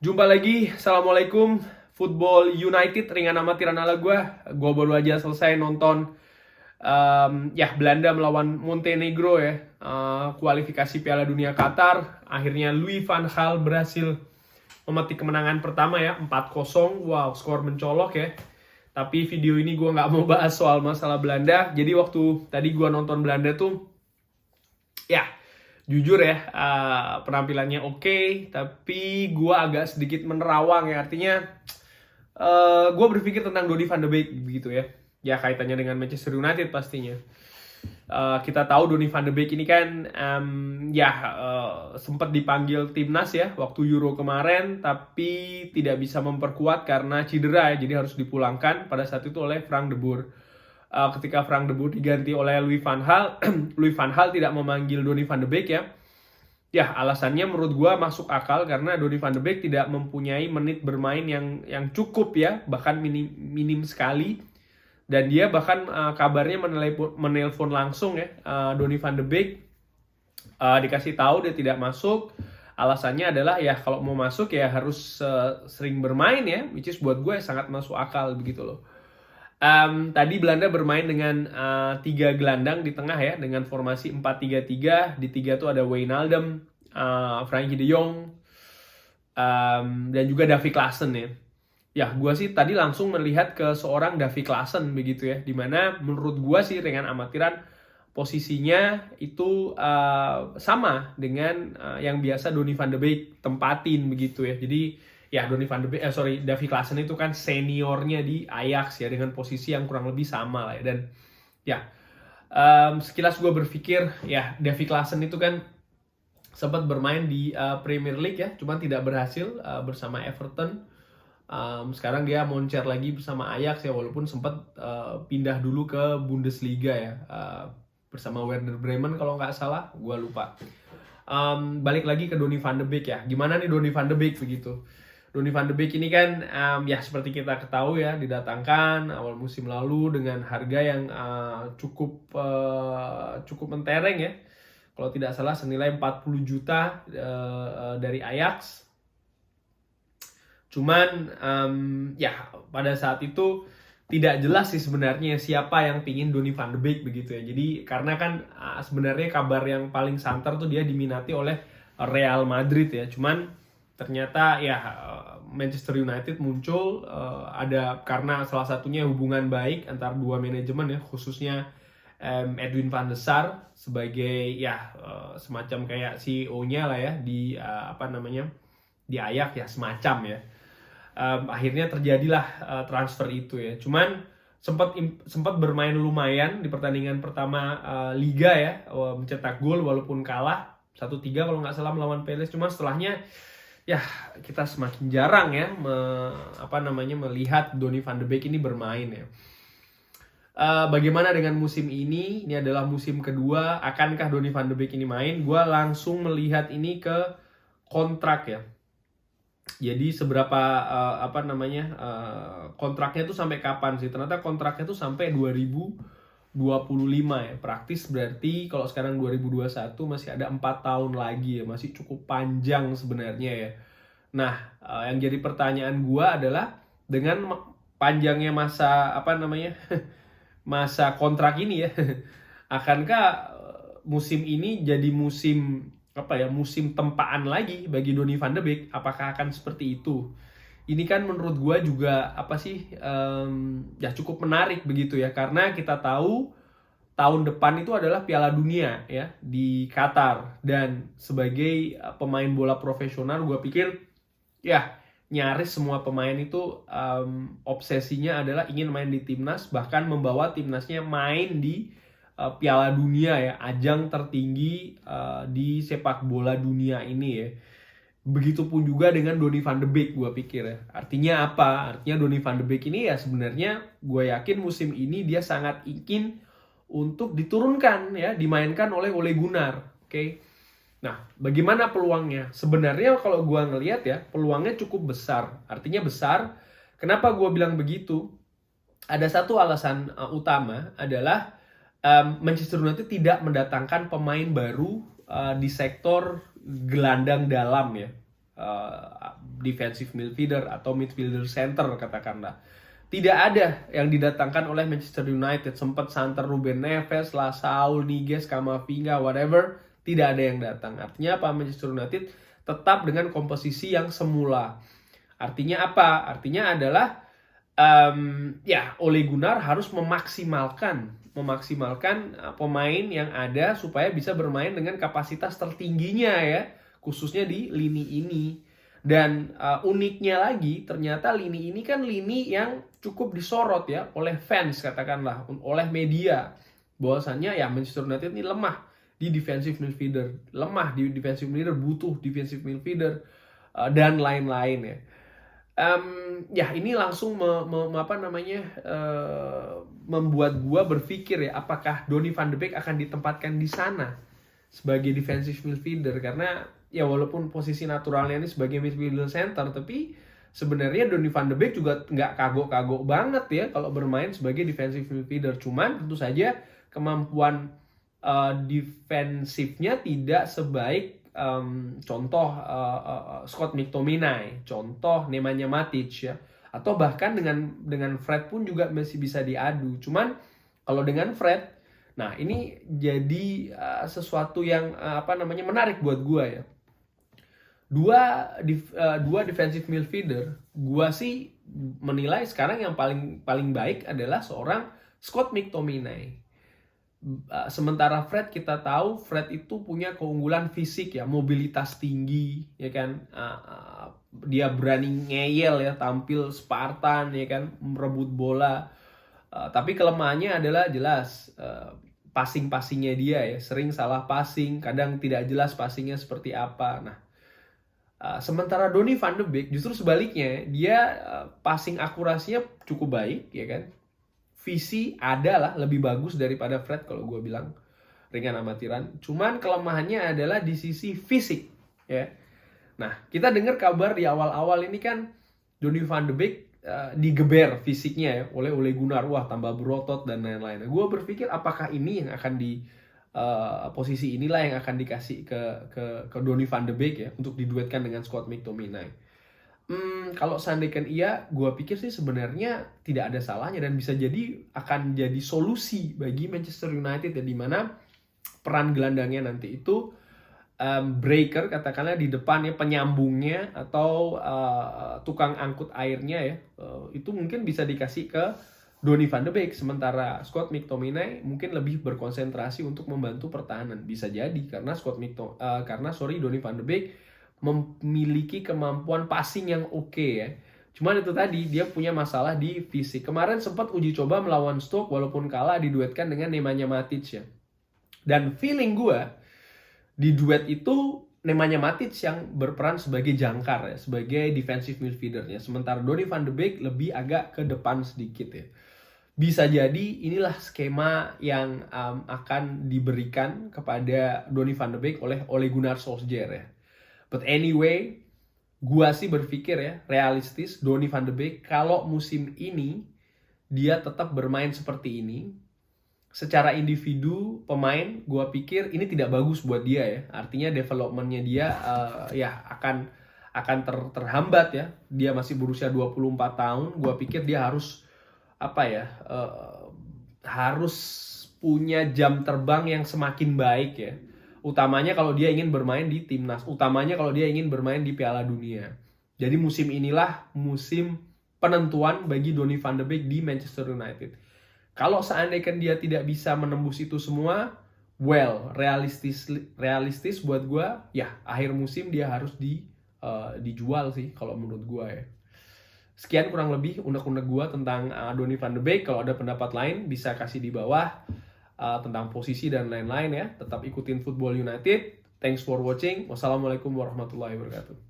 Jumpa lagi, Assalamualaikum. Football United, ringan amatiran ala gue. Gue baru aja selesai nonton Belanda melawan Montenegro ya. Kualifikasi Piala Dunia Qatar. Akhirnya Louis van Gaal berhasil memetik kemenangan pertama ya, 4-0. Wow, skor mencolok ya. Tapi video ini gue nggak mau bahas soal masalah Belanda. Jadi waktu tadi gue nonton Belanda tuh, ya jujur ya, penampilannya oke, tapi gue agak sedikit menerawang ya. Artinya gue berpikir tentang Donny van de Beek begitu ya. Ya kaitannya dengan Manchester United pastinya. Kita tahu Donny van de Beek ini kan sempat dipanggil timnas ya waktu Euro kemarin, tapi tidak bisa memperkuat karena cedera ya, jadi harus dipulangkan pada saat itu oleh Frank de Boer. Ketika Frank de Boer diganti oleh Louis van Gaal, Louis van Gaal tidak memanggil Donny van de Beek ya. Ya, alasannya menurut gua masuk akal karena Donny van de Beek tidak mempunyai menit bermain yang cukup ya, bahkan minim sekali. Dan dia bahkan kabarnya menelpon langsung ya Donny van de Beek, dikasih tahu dia tidak masuk. Alasannya adalah ya kalau mau masuk ya harus sering bermain ya, which is buat gue sangat masuk akal begitu loh. Tadi Belanda bermain dengan 3 gelandang di tengah ya, dengan formasi 4-3-3. Di 3 tuh ada Wijnaldum, Frenkie de Jong, dan juga Davy Klaassen ya. Ya, gue sih tadi langsung melihat ke seorang Davy Klaassen begitu ya, dimana menurut gue sih dengan amatiran posisinya itu sama dengan yang biasa Donny van de Beek tempatin begitu ya. Jadi ya Davy Klaassen itu kan seniornya di Ajax ya, dengan posisi yang kurang lebih sama lah ya. Dan ya sekilas gue berpikir ya Davy Klaassen itu kan sempat bermain di Premier League ya, cuma tidak berhasil bersama Everton. Sekarang dia moncer lagi bersama Ajax ya, walaupun sempat pindah dulu ke Bundesliga ya, bersama Werder Bremen kalau nggak salah, gue lupa. Balik lagi ke Donny van de Beek ya, gimana nih Donny van de Beek begitu. Donny van de Beek ini kan ya seperti kita ketahui ya, didatangkan awal musim lalu dengan harga yang cukup mentereng ya. Kalau tidak salah senilai 40 juta dari Ajax. Cuman ya pada saat itu tidak jelas sih sebenarnya siapa yang pingin Donny van de Beek begitu ya. Jadi karena kan sebenarnya kabar yang paling santer tuh dia diminati oleh Real Madrid ya. Cuman ternyata ya Manchester United muncul ada karena salah satunya hubungan baik antar dua manajemen ya, khususnya Edwin van der Sar sebagai ya semacam kayak CEO-nya lah ya di di Ajax ya, semacam ya. Akhirnya terjadilah transfer itu ya. Cuman sempat bermain lumayan di pertandingan pertama Liga ya, mencetak gol walaupun kalah 1-3 kalau nggak salah melawan Palace. Cuma setelahnya ya kita semakin jarang ya melihat Donny van de Beek ini bermain ya. Bagaimana dengan musim ini? Ini adalah musim kedua. Akankah Donny van de Beek ini main? Gua langsung melihat ini ke kontrak ya. Jadi seberapa kontraknya itu sampai kapan sih? Ternyata kontraknya itu sampai 2025 ya. Praktis berarti kalau sekarang 2021 masih ada 4 tahun lagi ya. Masih cukup panjang sebenarnya ya. Nah, yang jadi pertanyaan gua adalah dengan panjangnya masa masa kontrak ini ya. Akankah musim ini jadi musim musim tempaan lagi bagi Donny van de Beek? Apakah akan seperti itu? Ini kan menurut gue juga ya cukup menarik begitu ya, karena kita tahu tahun depan itu adalah Piala Dunia ya di Qatar, dan sebagai pemain bola profesional gue pikir ya nyaris semua pemain itu obsesinya adalah ingin main di timnas, bahkan membawa timnasnya main di Piala Dunia ya, ajang tertinggi di sepak bola dunia ini ya. Begitupun juga dengan Donny van de Beek gue pikir ya. Artinya apa? Artinya Donny van de Beek ini ya sebenarnya gue yakin musim ini dia sangat ingin untuk diturunkan ya, dimainkan oleh Ole Gunnar. Oke. Nah, bagaimana peluangnya? Sebenarnya kalau gue ngelihat ya, peluangnya cukup besar. Artinya besar. Kenapa gue bilang begitu? Ada satu alasan utama adalah Manchester United tidak mendatangkan pemain baru di sektor gelandang dalam ya. defensive midfielder atau midfielder center katakanlah. Tidak ada yang didatangkan oleh Manchester United. Sempat santer Ruben Neves lah, Saul Niguez, Camavinga, whatever. Tidak ada yang datang. Artinya apa? Manchester United tetap dengan komposisi yang semula. Artinya apa? Artinya adalah Ole Gunnar harus memaksimalkan pemain yang ada supaya bisa bermain dengan kapasitas tertingginya ya, khususnya di lini ini. Dan uniknya lagi, ternyata lini ini kan lini yang cukup disorot ya oleh fans katakanlah, oleh media. Bahwasannya ya Manchester United ini lemah di defensive midfielder, butuh defensive midfielder dan lain-lain ya. Ini langsung membuat gua berpikir ya, apakah Donny van de Beek akan ditempatkan di sana sebagai defensive midfielder, karena ya walaupun posisi naturalnya ini sebagai midfielder center, tapi sebenarnya Donny van de Beek juga nggak kagok-kagok banget ya kalau bermain sebagai defensive midfielder. Cuman tentu saja kemampuan defensifnya tidak sebaik contoh Scott McTominay, contoh Nemanja Matic ya, atau bahkan dengan Fred pun juga masih bisa diadu. Cuman kalau dengan Fred, nah ini jadi sesuatu yang menarik buat gua ya. Dua defensive midfielder, gua sih menilai sekarang yang paling baik adalah seorang Scott McTominay. Sementara Fred, kita tahu Fred itu punya keunggulan fisik ya, mobilitas tinggi ya kan, dia berani ngeyel ya, tampil Spartan ya kan, merebut bola. Tapi kelemahannya adalah jelas passingnya dia ya, sering salah passing, kadang tidak jelas passingnya seperti apa. Nah, sementara Donny van de Beek justru sebaliknya, dia passing akurasinya cukup baik ya kan. Visi adalah lebih bagus daripada Fred kalau gue bilang ringan amatiran. Cuman kelemahannya adalah di sisi fisik ya. Nah, kita dengar kabar di awal-awal ini kan Donny van de Beek digeber fisiknya ya oleh Ole Gunnar, wah tambah berotot dan lain-lain. Gue berpikir apakah ini yang akan di posisi inilah yang akan dikasih ke Donny van de Beek ya untuk diduetkan dengan Scott McTominay. Kalau seandainya iya, gue pikir sih sebenarnya tidak ada salahnya dan bisa jadi akan jadi solusi bagi Manchester United ya, dimana peran gelandangnya nanti itu breaker katakanlah di depannya, penyambungnya atau tukang angkut airnya ya, itu mungkin bisa dikasih ke Donny van de Beek, sementara Scott McTominay mungkin lebih berkonsentrasi untuk membantu pertahanan. Bisa jadi karena Donny van de Beek memiliki kemampuan passing yang oke ya. Cuman itu tadi, dia punya masalah di fisik. Kemarin sempat uji coba melawan Stoke, walaupun kalah diduetkan dengan Nemanja Matic ya. Dan feeling gue di duet itu Nemanja Matic yang berperan sebagai jangkar ya, sebagai defensive midfielder-nya. Sementara Donny van de Beek lebih agak ke depan sedikit ya. Bisa jadi inilah skema yang akan diberikan kepada Donny van de Beek oleh Ole Gunnar Solskjaer ya. But anyway, gua sih berpikir ya, realistis, Donny van de Beek kalau musim ini dia tetap bermain seperti ini, secara individu pemain, gua pikir ini tidak bagus buat dia ya. Artinya developmentnya dia akan terhambat ya. Dia masih berusia 24 tahun, gua pikir dia harus harus punya jam terbang yang semakin baik ya. Utamanya kalau dia ingin bermain di timnas, utamanya kalau dia ingin bermain di Piala Dunia. Jadi musim inilah musim penentuan bagi Donny van de Beek di Manchester United. Kalau seandainya dia tidak bisa menembus itu semua, realistis buat gue, ya akhir musim dia harus dijual sih kalau menurut gue ya. Sekian kurang lebih unek-unek gue tentang Donny van de Beek. Kalau ada pendapat lain bisa kasih di bawah. Tentang posisi dan lain-lain ya. Tetap ikutin Football United. Thanks for watching. Wassalamualaikum warahmatullahi wabarakatuh.